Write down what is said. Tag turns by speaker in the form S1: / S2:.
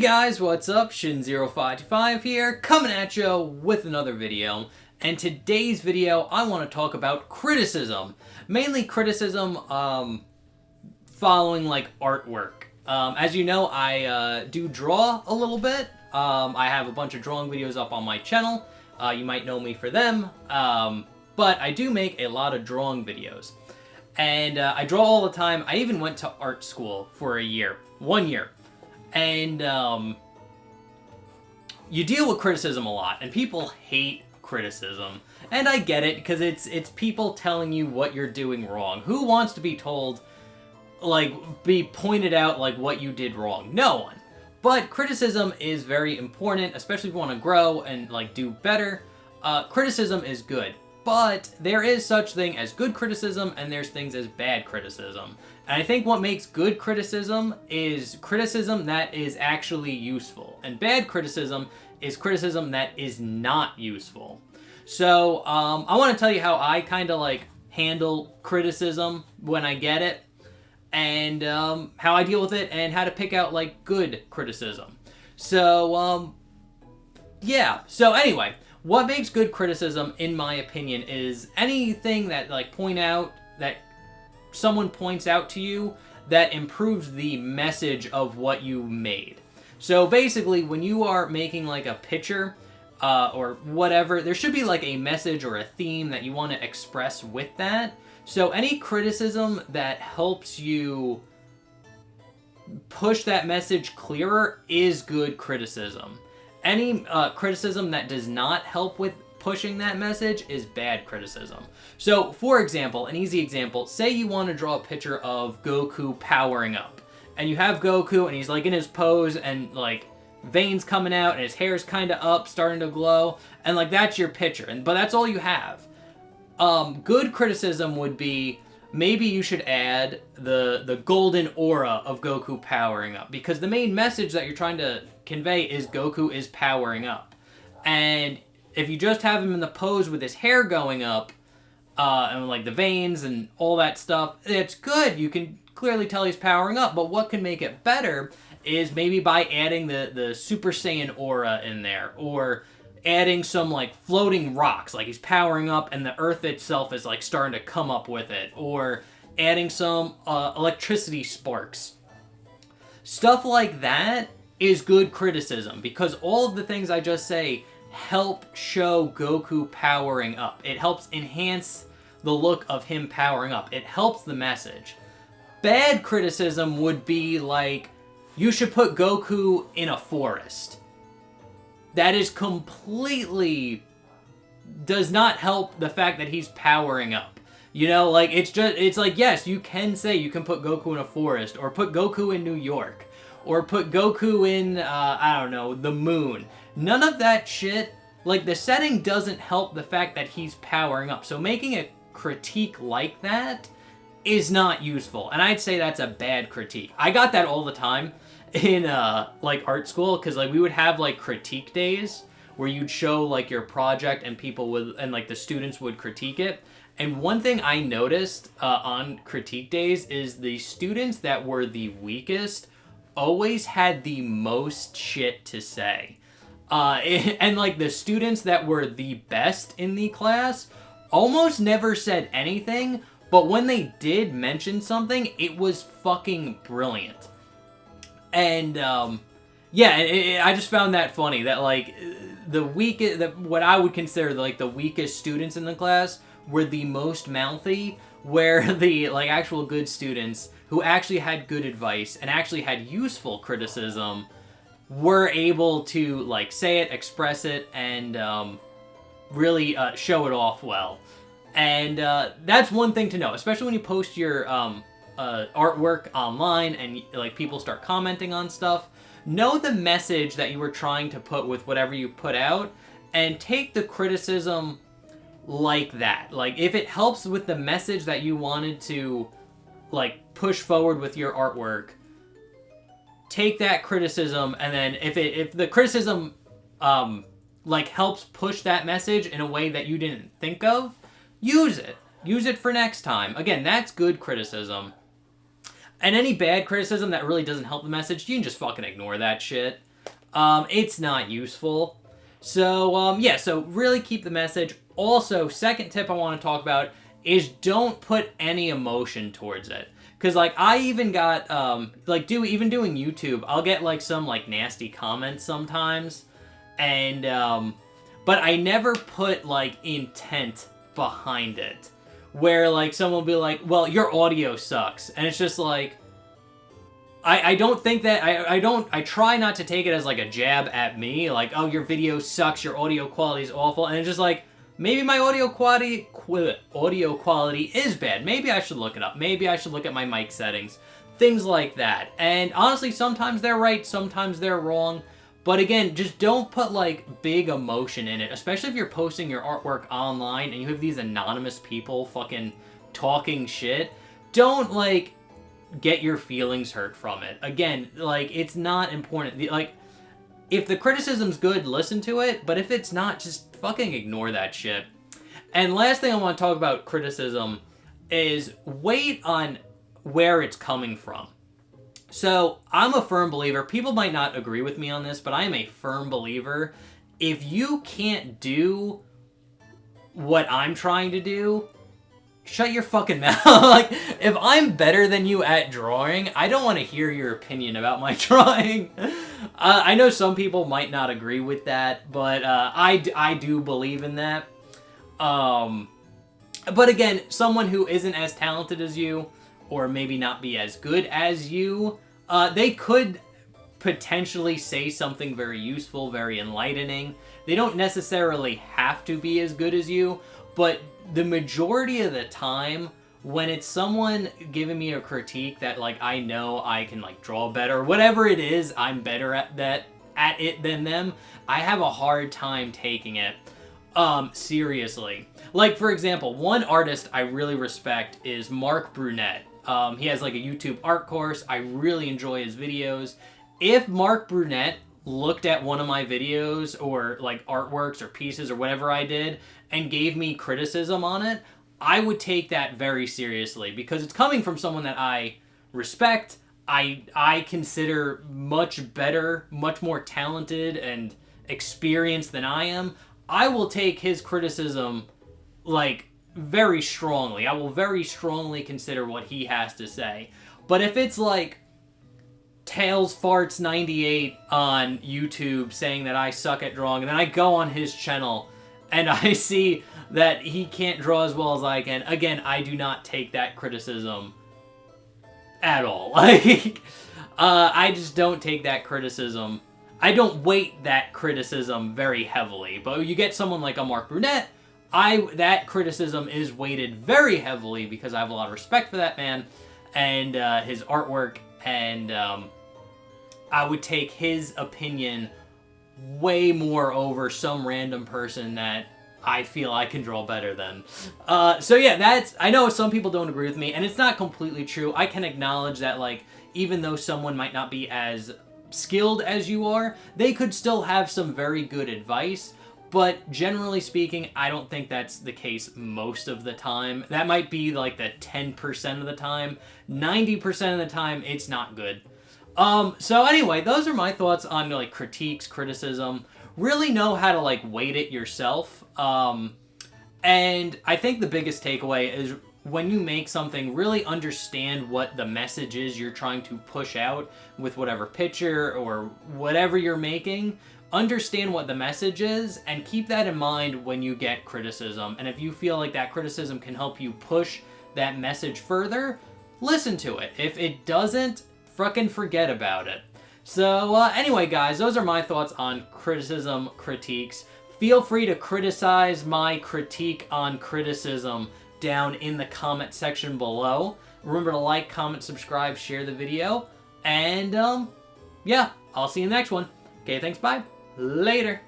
S1: guys, what's up? Shin0525 here, coming at you with another video. And today's video, I want to talk about criticism. Mainly criticism following like artwork. As you know, I do draw a little bit. I have a bunch of drawing videos up on my channel. You might know me for them. But I do make a lot of drawing videos. And I draw all the time. I even went to art school for a year. 1 year. And you deal with criticism a lot, and people hate criticism. And I get it, because it's people telling you what you're doing wrong. Who wants to be told, like, be pointed out, like, what you did wrong? No one. But criticism is very important, especially if you want to grow and, like, do better. Criticism is good. But there is such thing as good criticism, and there's things as bad criticism. And I think what makes good criticism is criticism that is actually useful. And bad criticism is criticism that is not useful. So, I want to tell you how I kind of, like, handle criticism when I get it. And, how I deal with it, and how to pick out, like, good criticism. So, yeah. So, anyway. What makes good criticism, in my opinion, is anything that, like, that someone points out to you that improves the message of what you made. So basically, when you are making, like, a picture, or whatever, there should be, like, a message or a theme that you want to express with that. So any criticism that helps you push that message clearer is good criticism. Any criticism that does not help with pushing that message is bad criticism. So, for example, an easy example, say you want to draw a picture of Goku powering up. And you have Goku, and he's, like, in his pose, and, like, veins coming out, and his hair's kind of up, starting to glow. And, like, that's your picture. But that's all you have. Good criticism would be, maybe you should add the golden aura of Goku powering up. Because the main message that you're trying to convey is Goku is powering up. And if you just have him in the pose with his hair going up, and like the veins and all that stuff, it's good. You can clearly tell he's powering up. But what can make it better is maybe by adding the Super Saiyan aura in there. Or adding some, like, floating rocks. Like, he's powering up and the earth itself is, like, starting to come up with it. Or adding some electricity sparks. Stuff like that is good criticism, because all of the things I just say help show Goku powering up. It helps enhance the look of him powering up. It helps the message. Bad criticism would be like, you should put Goku in a forest. That is completely does not help the fact that he's powering up. You know, like, it's like, yes, you can say you can put Goku in a forest, or put Goku in New York. Or put Goku in, I don't know, the moon. None of that shit, like, the setting doesn't help the fact that he's powering up. So making a critique like that is not useful. And I'd say that's a bad critique. I got that all the time in, like, art school. Because, like, we would have, like, critique days where you'd show, like, your project and people would, and, like, the students would critique it. And one thing I noticed on critique days is the students that were the weakest always had the most shit to say. And, like, the students that were the best in the class almost never said anything, but when they did mention something, it was fucking brilliant. And, yeah, I just found that funny, that, like, what I would consider, like, the weakest students in the class were the most mouthy, where the, like, actual good students who actually had good advice and actually had useful criticism were able to, like, say it, express it, and really show it off well. And that's one thing to know, especially when you post your artwork online and, like, people start commenting on stuff. Know the message that you were trying to put with whatever you put out, and take the criticism like that. Like, if it helps with the message that you wanted to, like, push forward with your artwork, take that criticism, and then if the criticism like, helps push that message in a way that you didn't think of, use it. Use it for next time. Again, that's good criticism. And any bad criticism that really doesn't help the message, you can just fucking ignore that shit. it's not useful. So, yeah, so really keep the message. Also, second tip I want to talk about is don't put any emotion towards it. Because, like, I even got, even doing YouTube, I'll get, like, some, like, nasty comments sometimes. And, but I never put, like, intent behind it. Where, like, someone will be like, well, your audio sucks. And it's just like, I don't think that, I try not to take it as, like, a jab at me. Like, oh, your video sucks, your audio quality is awful. And it's just like, maybe my audio quality is bad. Maybe I should look it up. Maybe I should look at my mic settings. Things like that. And honestly, sometimes they're right, sometimes they're wrong. But again, just don't put, like, big emotion in it. Especially if you're posting your artwork online and you have these anonymous people fucking talking shit. Don't, like, get your feelings hurt from it. Again, like, it's not important. Like, if the criticism's good, listen to it. But if it's not, just fucking ignore that shit. And last thing I want to talk about criticism is wait on where it's coming from. So, I'm a firm believer, people might not agree with me on this, but I am a firm believer, if you can't do what I'm trying to do, shut your fucking mouth. Like, if I'm better than you at drawing, I don't want to hear your opinion about my drawing. I know some people might not agree with that, but I do believe in that. But again, someone who isn't as talented as you, or maybe not be as good as you, they could potentially say something very useful, very enlightening. They don't necessarily have to be as good as you, but the majority of the time, when it's someone giving me a critique that, like, I know I can, like, draw better, whatever it is, I'm better at it than them, I have a hard time taking it seriously. Like, for example, one artist I really respect is Mark Brunette. He has, like, a YouTube art course. I really enjoy his videos. If Mark Brunette looked at one of my videos or, like, artworks or pieces or whatever I did and gave me criticism on it, I would take that very seriously because it's coming from someone that I respect, I consider much better, much more talented and experienced than I am. I will take his criticism, like, very strongly. I will very strongly consider what he has to say. But if it's like Tails Farts 98 on YouTube saying that I suck at drawing, and then I go on his channel and I see that he can't draw as well as I can, again, I do not take that criticism at all. Like, I just don't take that criticism. I don't weight that criticism very heavily. But you get someone like a Mark Brunette, that criticism is weighted very heavily because I have a lot of respect for that man and his artwork, and I would take his opinion way more over some random person that I feel I can draw better than. So yeah, I know some people don't agree with me, and it's not completely true. I can acknowledge that, like, even though someone might not be as skilled as you are, they could still have some very good advice. But generally speaking, I don't think that's the case most of the time. That might be like the 10% of the time. 90% of the time, it's not good. So anyway, those are my thoughts on, like, critiques, criticism. Really know how to, like, weight it yourself. And I think the biggest takeaway is when you make something, really understand what the message is you're trying to push out with whatever picture or whatever you're making. Understand what the message is and keep that in mind when you get criticism. And if you feel like that criticism can help you push that message further, listen to it. If it doesn't, frickin' forget about it. So anyway, guys, those are my thoughts on criticism, critiques. Feel free to criticize my critique on criticism down in the comment section below. Remember to like, comment, subscribe, share the video. And yeah, I'll see you in the next one. Okay, thanks, bye. Later.